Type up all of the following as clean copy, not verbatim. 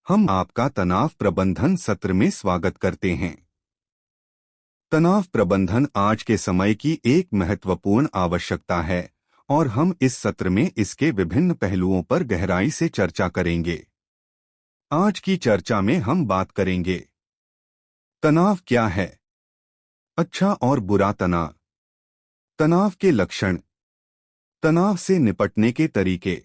हम आपका तनाव प्रबंधन सत्र में स्वागत करते हैं। तनाव प्रबंधन आज के समय की एक महत्वपूर्ण आवश्यकता है और हम इस सत्र में इसके विभिन्न पहलुओं पर गहराई से चर्चा करेंगे। आज की चर्चा में हम बात करेंगे तनाव क्या है, अच्छा और बुरा तनाव, तनाव के लक्षण, तनाव से निपटने के तरीके।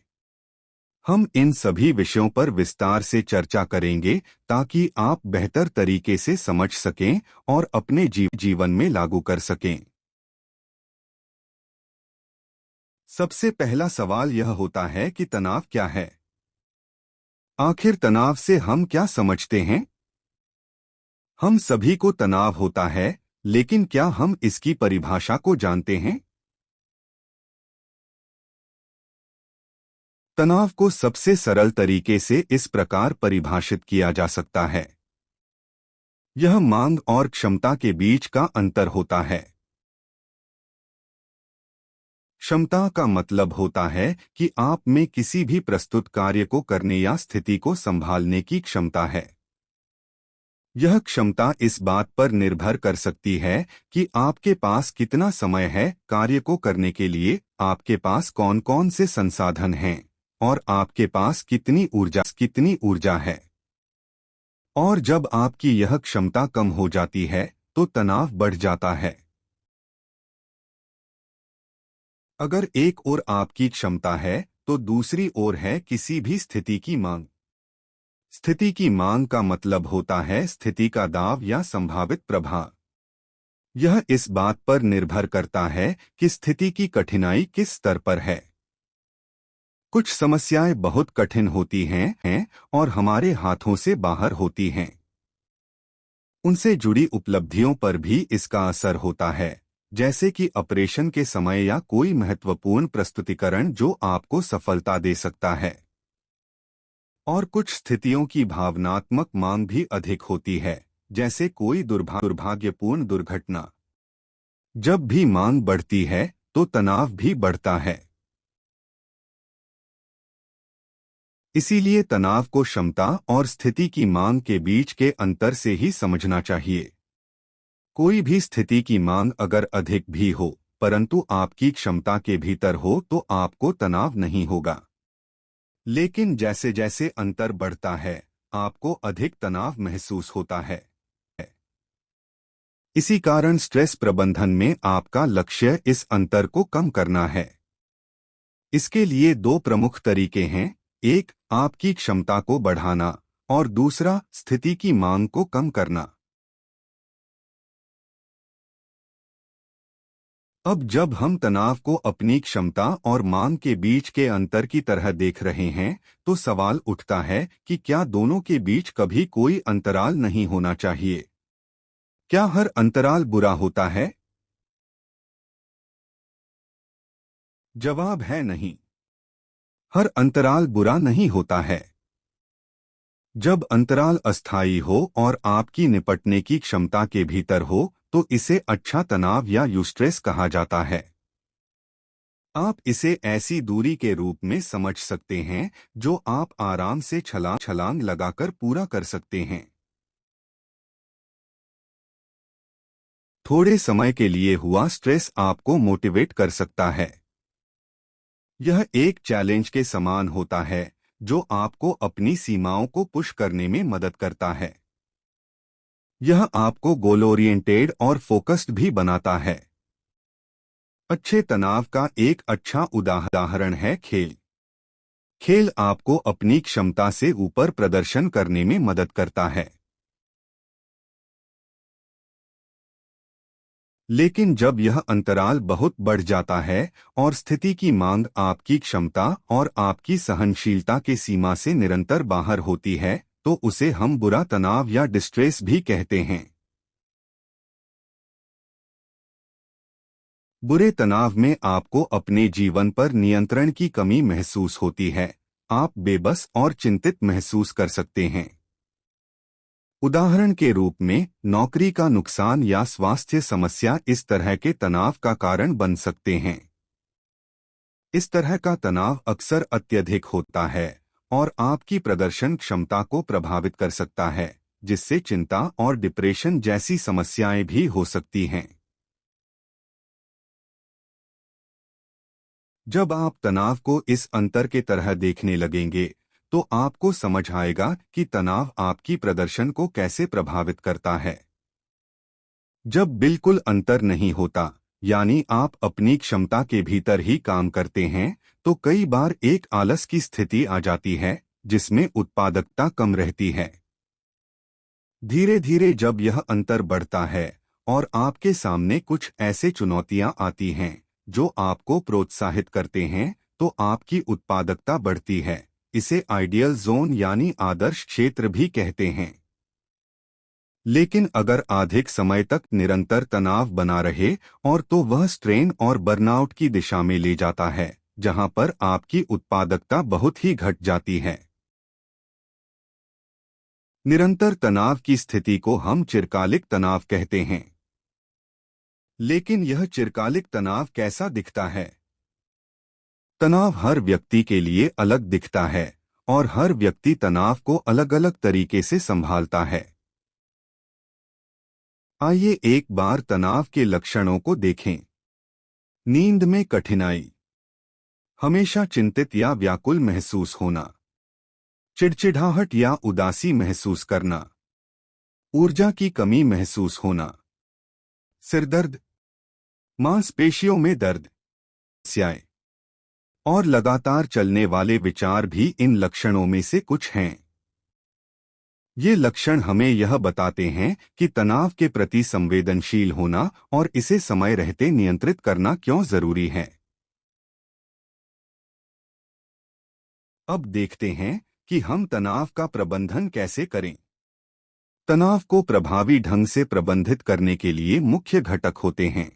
हम इन सभी विषयों पर विस्तार से चर्चा करेंगे ताकि आप बेहतर तरीके से समझ सकें और अपने जीवन में लागू कर सकें। सबसे पहला सवाल यह होता है कि तनाव क्या है? आखिर तनाव से हम क्या समझते हैं? हम सभी को तनाव होता है, लेकिन क्या हम इसकी परिभाषा को जानते हैं? तनाव को सबसे सरल तरीके से इस प्रकार परिभाषित किया जा सकता है। यह मांग और क्षमता के बीच का अंतर होता है। क्षमता का मतलब होता है कि आप में किसी भी प्रस्तुत कार्य को करने या स्थिति को संभालने की क्षमता है। यह क्षमता इस बात पर निर्भर कर सकती है कि आपके पास कितना समय है कार्य को करने के लिए, आपके पास कौन कौन से संसाधन हैं और आपके पास कितनी ऊर्जा है। और जब आपकी यह क्षमता कम हो जाती है तो तनाव बढ़ जाता है। अगर एक ओर आपकी क्षमता है तो दूसरी ओर है किसी भी स्थिति की मांग। स्थिति की मांग का मतलब होता है स्थिति का दाव या संभावित प्रभाव। यह इस बात पर निर्भर करता है कि स्थिति की कठिनाई किस स्तर पर है। कुछ समस्याएं बहुत कठिन होती हैं और हमारे हाथों से बाहर होती हैं। उनसे जुड़ी उपलब्धियों पर भी इसका असर होता है, जैसे कि ऑपरेशन के समय या कोई महत्वपूर्ण प्रस्तुतिकरण जो आपको सफलता दे सकता है। और कुछ स्थितियों की भावनात्मक मांग भी अधिक होती है, जैसे कोई दुर्भाग्यपूर्ण दुर्घटना। जब भी मांग बढ़ती है तो तनाव भी बढ़ता है। इसीलिए तनाव को क्षमता और स्थिति की मांग के बीच के अंतर से ही समझना चाहिए। कोई भी स्थिति की मांग अगर अधिक भी हो परंतु आपकी क्षमता के भीतर हो तो आपको तनाव नहीं होगा। लेकिन जैसे जैसे अंतर बढ़ता है आपको अधिक तनाव महसूस होता है। इसी कारण स्ट्रेस प्रबंधन में आपका लक्ष्य इस अंतर को कम करना है। इसके लिए दो प्रमुख तरीके हैं, एक आपकी क्षमता को बढ़ाना और दूसरा स्थिति की मांग को कम करना। अब जब हम तनाव को अपनी क्षमता और मांग के बीच के अंतर की तरह देख रहे हैं तो सवाल उठता है कि क्या दोनों के बीच कभी कोई अंतराल नहीं होना चाहिए? क्या हर अंतराल बुरा होता है? जवाब है नहीं। हर अंतराल बुरा नहीं होता है। जब अंतराल अस्थायी हो और आपकी निपटने की क्षमता के भीतर हो तो इसे अच्छा तनाव या यूस्ट्रेस कहा जाता है। आप इसे ऐसी दूरी के रूप में समझ सकते हैं जो आप आराम से छलांग लगाकर पूरा कर सकते हैं। थोड़े समय के लिए हुआ स्ट्रेस आपको मोटिवेट कर सकता है। यह एक चैलेंज के समान होता है जो आपको अपनी सीमाओं को पुश करने में मदद करता है। यह आपको गोल ओरिएंटेड और फोकस्ड भी बनाता है। अच्छे तनाव का एक अच्छा उदाहरण है खेल। खेल आपको अपनी क्षमता से ऊपर प्रदर्शन करने में मदद करता है। लेकिन जब यह अंतराल बहुत बढ़ जाता है और स्थिति की मांग आपकी क्षमता और आपकी सहनशीलता के सीमा से निरंतर बाहर होती है तो उसे हम बुरा तनाव या डिस्ट्रेस भी कहते हैं। बुरे तनाव में आपको अपने जीवन पर नियंत्रण की कमी महसूस होती है। आप बेबस और चिंतित महसूस कर सकते हैं। उदाहरण के रूप में नौकरी का नुकसान या स्वास्थ्य समस्या इस तरह के तनाव का कारण बन सकते हैं। इस तरह का तनाव अक्सर अत्यधिक होता है और आपकी प्रदर्शन क्षमता को प्रभावित कर सकता है, जिससे चिंता और डिप्रेशन जैसी समस्याएं भी हो सकती हैं। जब आप तनाव को इस अंतर के तरह देखने लगेंगे, तो आपको समझ आएगा कि तनाव आपकी प्रदर्शन को कैसे प्रभावित करता है। जब बिल्कुल अंतर नहीं होता, यानी आप अपनी क्षमता के भीतर ही काम करते हैं, तो कई बार एक आलस की स्थिति आ जाती है, जिसमें उत्पादकता कम रहती है। धीरे धीरे जब यह अंतर बढ़ता है और आपके सामने कुछ ऐसे चुनौतियां आती हैं जो आपको प्रोत्साहित करते हैं, तो आपकी उत्पादकता बढ़ती है। इसे आइडियल जोन यानी आदर्श क्षेत्र भी कहते हैं। लेकिन अगर अधिक समय तक निरंतर तनाव बना रहे और तो वह स्ट्रेन और बर्नआउट की दिशा में ले जाता है, जहां पर आपकी उत्पादकता बहुत ही घट जाती है। निरंतर तनाव की स्थिति को हम चिरकालिक तनाव कहते हैं। लेकिन यह चिरकालिक तनाव कैसा दिखता है? तनाव हर व्यक्ति के लिए अलग दिखता है और हर व्यक्ति तनाव को अलग अलग तरीके से संभालता है। आइए एक बार तनाव के लक्षणों को देखें। नींद में कठिनाई, हमेशा चिंतित या व्याकुल महसूस होना, चिड़चिड़ाहट या उदासी महसूस करना, ऊर्जा की कमी महसूस होना, सिरदर्द, मांसपेशियों में दर्द, स्याय और लगातार चलने वाले विचार भी इन लक्षणों में से कुछ हैं। ये लक्षण हमें यह बताते हैं कि तनाव के प्रति संवेदनशील होना और इसे समय रहते नियंत्रित करना क्यों जरूरी है। अब देखते हैं कि हम तनाव का प्रबंधन कैसे करें। तनाव को प्रभावी ढंग से प्रबंधित करने के लिए मुख्य घटक होते हैं।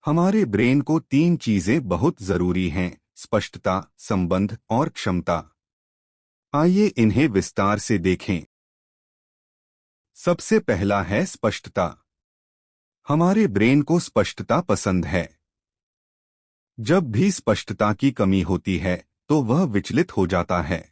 हमारे ब्रेन को 3 चीजें बहुत जरूरी हैं: स्पष्टता, संबंध और क्षमता। आइए इन्हें विस्तार से देखें। सबसे पहला है स्पष्टता। हमारे ब्रेन को स्पष्टता पसंद है। जब भी स्पष्टता की कमी होती है, तो वह विचलित हो जाता है।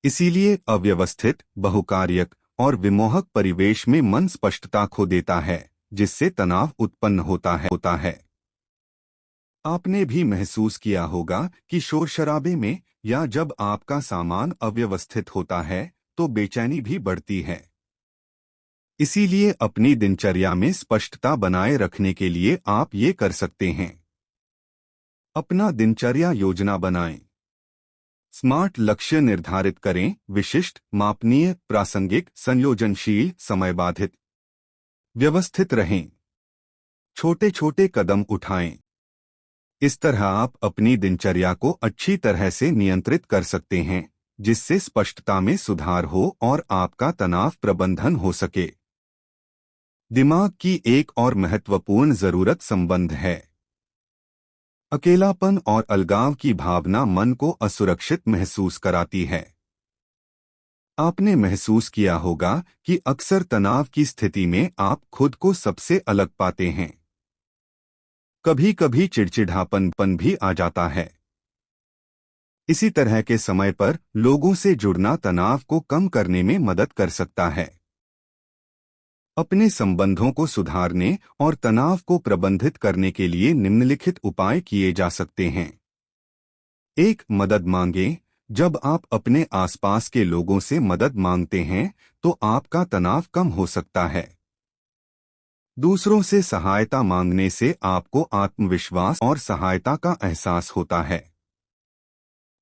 इसीलिए अव्यवस्थित, बहुकार्यक और विमोहक परिवेश में मन स्पष्टता खो देता है, जिससे तनाव उत्पन्न होता है। आपने भी महसूस किया होगा कि शोर शराबे में या जब आपका सामान अव्यवस्थित होता है, तो बेचैनी भी बढ़ती है। इसीलिए अपनी दिनचर्या में स्पष्टता बनाए रखने के लिए आप ये कर सकते हैं। अपना दिनचर्या योजना बनाएं। स्मार्ट लक्ष्य निर्धारित करें: विशिष्ट, मापनीय, प्रासंगिक, संयोजनशील, समयबाधित। व्यवस्थित रहें। छोटे छोटे कदम उठाएं। इस तरह आप अपनी दिनचर्या को अच्छी तरह से नियंत्रित कर सकते हैं, जिससे स्पष्टता में सुधार हो और आपका तनाव प्रबंधन हो सके। दिमाग की एक और महत्वपूर्ण जरूरत संबंध है। अकेलापन और अलगाव की भावना मन को असुरक्षित महसूस कराती है। आपने महसूस किया होगा कि अक्सर तनाव की स्थिति में आप खुद को सबसे अलग पाते हैं। कभी कभी चिड़चिड़ापन भी आ जाता है। इसी तरह के समय पर लोगों से जुड़ना तनाव को कम करने में मदद कर सकता है। अपने संबंधों को सुधारने और तनाव को प्रबंधित करने के लिए निम्नलिखित उपाय किए जा सकते हैं। 1. मदद मांगें। जब आप अपने आसपास के लोगों से मदद मांगते हैं, तो आपका तनाव कम हो सकता है। दूसरों से सहायता मांगने से आपको आत्मविश्वास और सहायता का एहसास होता है।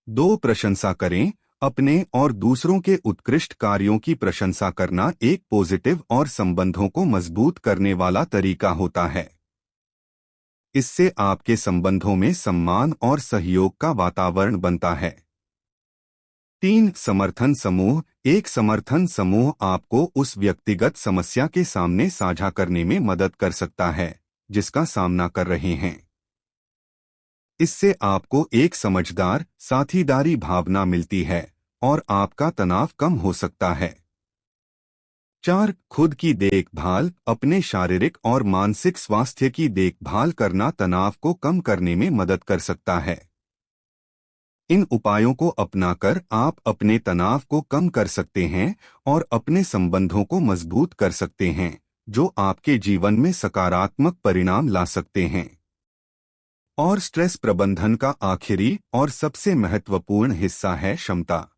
2. प्रशंसा करें। अपने और दूसरों के उत्कृष्ट कार्यों की प्रशंसा करना एक पॉजिटिव और संबंधों को मजबूत करने वाला तरीका होता है। इससे आपके संबंधों में सम्मान और सहयोग का वातावरण बनता है। 3. समर्थन समूह। एक समर्थन समूह आपको उस व्यक्तिगत समस्या के सामने साझा करने में मदद कर सकता है, जिसका सामना कर रहे हैं। इससे आपको एक समझदार, साथीदारी भावना मिलती है और आपका तनाव कम हो सकता है। 4. खुद की देखभाल। अपने शारीरिक और मानसिक स्वास्थ्य की देखभाल करना तनाव को कम करने में मदद कर सकता है। इन उपायों को अपनाकर आप अपने तनाव को कम कर सकते हैं और अपने संबंधों को मजबूत कर सकते हैं, जो आपके जीवन में सकारात्मक परिणाम ला सकते हैं। और स्ट्रेस प्रबंधन का आखिरी और सबसे महत्वपूर्ण हिस्सा है क्षमता।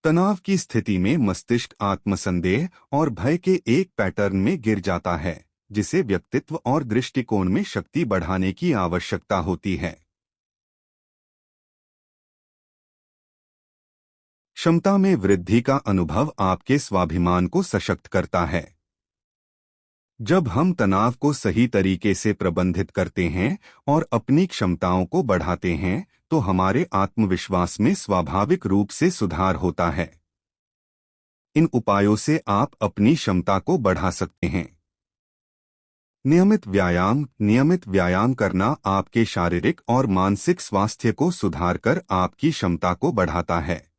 तनाव की स्थिति में मस्तिष्क आत्मसंदेह और भय के एक पैटर्न में गिर जाता है, जिसे व्यक्तित्व और दृष्टिकोण में शक्ति बढ़ाने की आवश्यकता होती है। क्षमता में वृद्धि का अनुभव आपके स्वाभिमान को सशक्त करता है। जब हम तनाव को सही तरीके से प्रबंधित करते हैं और अपनी क्षमताओं को बढ़ाते हैं, तो हमारे आत्मविश्वास में स्वाभाविक रूप से सुधार होता है। इन उपायों से आप अपनी क्षमता को बढ़ा सकते हैं। नियमित व्यायाम करना आपके शारीरिक और मानसिक स्वास्थ्य को सुधारकर आपकी क्षमता को बढ़ाता है।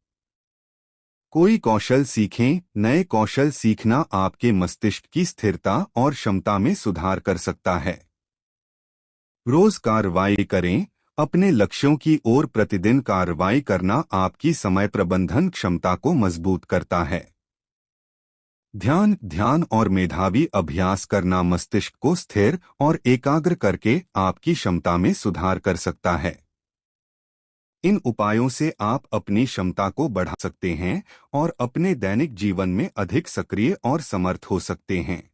कोई कौशल सीखें। नए कौशल सीखना आपके मस्तिष्क की स्थिरता और क्षमता में सुधार कर सकता है। रोज कार्रवाई करें। अपने लक्ष्यों की ओर प्रतिदिन कार्रवाई करना आपकी समय प्रबंधन क्षमता को मजबूत करता है। ध्यान और मेधावी अभ्यास करना मस्तिष्क को स्थिर और एकाग्र करके आपकी क्षमता में सुधार कर सकता है। इन उपायों से आप अपनी क्षमता को बढ़ा सकते हैं और अपने दैनिक जीवन में अधिक सक्रिय और समर्थ हो सकते हैं।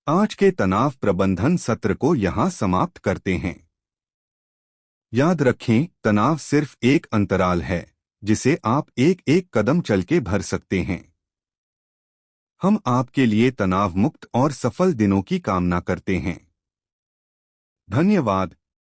आज के तनाव प्रबंधन सत्र को यहाँ समाप्त करते हैं। याद रखें, तनाव सिर्फ एक अंतराल है, जिसे आप एक एक कदम चल के भर सकते हैं। हम आपके लिए तनाव मुक्त और सफल दिनों की कामना करते हैं। धन्यवाद।